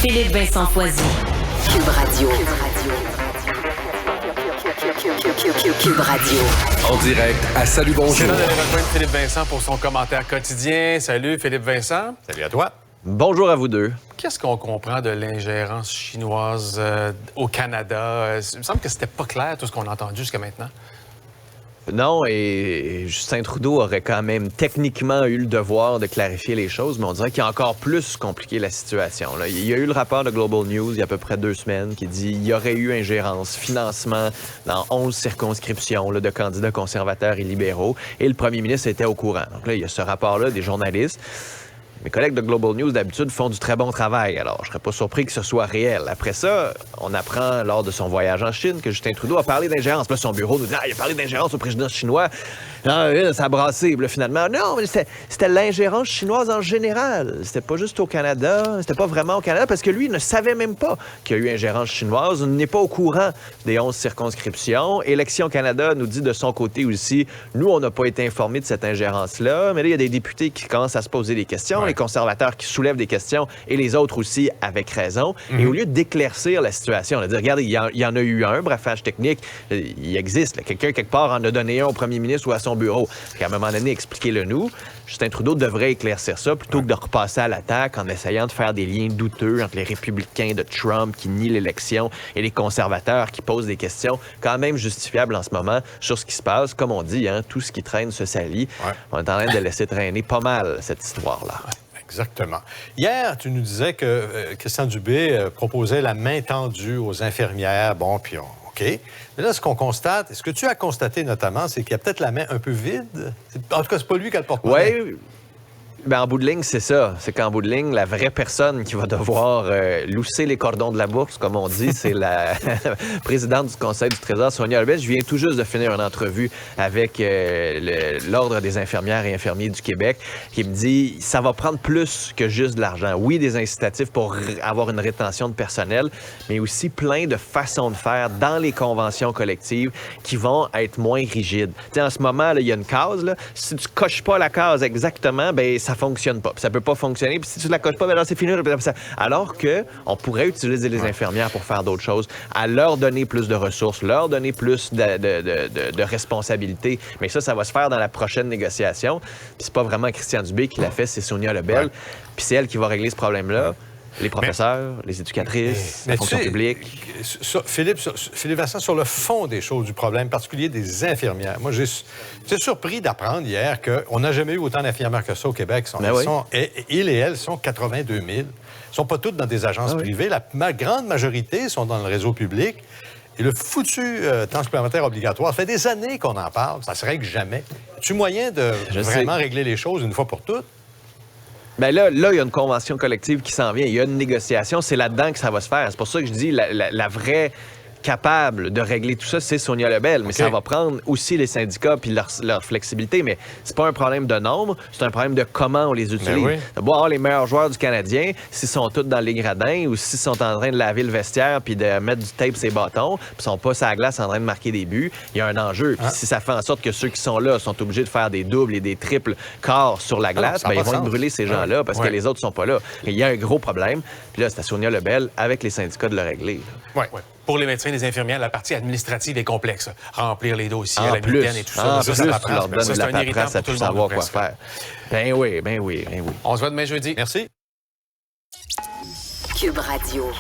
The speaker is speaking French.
Philippe Vincent Foisy. Cube Radio. Cube Radio. En direct à Salut Bonjour. C'est l'heure d'aller rejoindre Philippe Vincent pour son commentaire quotidien. Salut Philippe Vincent. Salut à toi. Bonjour à vous deux. Qu'est-ce qu'on comprend de l'ingérence chinoise au Canada? Il me semble que c'était pas clair tout ce qu'on a entendu jusqu'à maintenant. Non, et Justin Trudeau aurait quand même techniquement eu le devoir de clarifier les choses, mais on dirait qu'il a encore plus compliqué la situation. Là. Il y a eu le rapport de Global News il y a à peu près 2 semaines qui dit qu'il y aurait eu ingérence, financement dans 11 circonscriptions là, de candidats conservateurs et libéraux, et le premier ministre était au courant. Donc là, il y a ce rapport-là des journalistes. Mes collègues de Global News, d'habitude, font du très bon travail. Alors, je serais pas surpris que ce soit réel. Après ça, on apprend lors de son voyage en Chine que Justin Trudeau a parlé d'ingérence. Là, son bureau nous dit « il a parlé d'ingérence au président chinois. » Ça a brassé. Là, finalement, non, mais c'était l'ingérence chinoise en général. C'était pas juste au Canada. C'était pas vraiment au Canada parce que lui, il ne savait même pas qu'il y a eu ingérence chinoise. Il n'est pas au courant des 11 circonscriptions. Élections Canada nous dit de son côté aussi, nous, on n'a pas été informés de cette ingérence-là. Mais là, il y a des députés qui commencent à se poser des questions. Ouais. Les conservateurs qui soulèvent des questions et les autres aussi avec raison. Et au lieu d'éclaircir la situation, on a dit, regardez, il y en a eu un braffage technique. Il existe. Là. Quelqu'un, quelque part, en a donné un au premier ministre ou à son bureau. À un moment donné, expliquez-le nous. Justin Trudeau devrait éclaircir ça plutôt que de repasser à l'attaque en essayant de faire des liens douteux entre les républicains de Trump qui nient l'élection et les conservateurs qui posent des questions quand même justifiables en ce moment sur ce qui se passe. Comme on dit, hein, tout ce qui traîne se salit. Ouais. On est en train de laisser traîner pas mal cette histoire-là. Ouais. Exactement. Hier, tu nous disais que Christian Dubé proposait la main tendue aux infirmières. Bon, puis OK. Mais là, ce qu'on constate, ce que tu as constaté notamment, c'est qu'il y a peut-être la main un peu vide. En tout cas, c'est pas lui qui a le porte-monnaie. Oui. Ben, en bout de ligne, c'est ça. C'est qu'en bout de ligne, la vraie personne qui va devoir lousser les cordons de la bourse, comme on dit, c'est la présidente du Conseil du Trésor, Sonia Lebel. Je viens tout juste de finir une entrevue avec l'Ordre des infirmières et infirmiers du Québec qui me dit ça va prendre plus que juste de l'argent. Oui, des incitatifs pour avoir une rétention de personnel, mais aussi plein de façons de faire dans les conventions collectives qui vont être moins rigides. Tu sais, en ce moment, il y a une case. Là. Si tu coches pas la case exactement, ben ça fonctionne pas. Puis ça peut pas fonctionner. Puis si tu la coches pas, ben là, c'est fini. Alors que on pourrait utiliser les infirmières pour faire d'autres choses, à leur donner plus de ressources, leur donner plus de responsabilités. Mais ça va se faire dans la prochaine négociation. Puis c'est pas vraiment Christian Dubé qui l'a fait, c'est Sonia Lebel. Ouais. Puis c'est elle qui va régler ce problème-là. Ouais. Les professeurs, les éducatrices, la fonction publique. Philippe Vincent, sur le fond des choses, du problème particulier des infirmières, moi, j'étais surpris d'apprendre hier qu'on n'a jamais eu autant d'infirmières que ça au Québec. Ils et elles sont 82 000. Ils ne sont pas toutes dans des agences privées. La grande majorité sont dans le réseau public. Et le foutu temps supplémentaire obligatoire, ça fait des années qu'on en parle. Ça se règle jamais. As-tu moyen de vraiment régler les choses une fois pour toutes? Bien là, il y a une convention collective qui s'en vient. Il y a une négociation. C'est là-dedans que ça va se faire. C'est pour ça que je dis la vraie capable de régler tout ça, c'est Sonia Lebel. Mais ça va prendre aussi les syndicats puis leur flexibilité. Mais c'est pas un problème de nombre, c'est un problème de comment on les utilise. De voir les meilleurs joueurs du Canadien, s'ils sont tous dans les gradins ou s'ils sont en train de laver le vestiaire puis de mettre du tape sur les bâtons, puis sont pas sur la glace en train de marquer des buts, il y a un enjeu. Puis si ça fait en sorte que ceux qui sont là sont obligés de faire des doubles et des triples quarts sur la glace, ils vont être brûler ces gens-là parce que les autres sont pas là. Et il y a un gros problème. Puis là, c'est à Sonia Lebel avec les syndicats de le régler. Oui. Pour les médecins et les infirmières, la partie administrative est complexe. Remplir les dossiers à la mitaine et tout ça. Tu leur donnes de la paperasse à tout savoir quoi faire. Ben oui. On se voit demain jeudi. Merci. Cube Radio.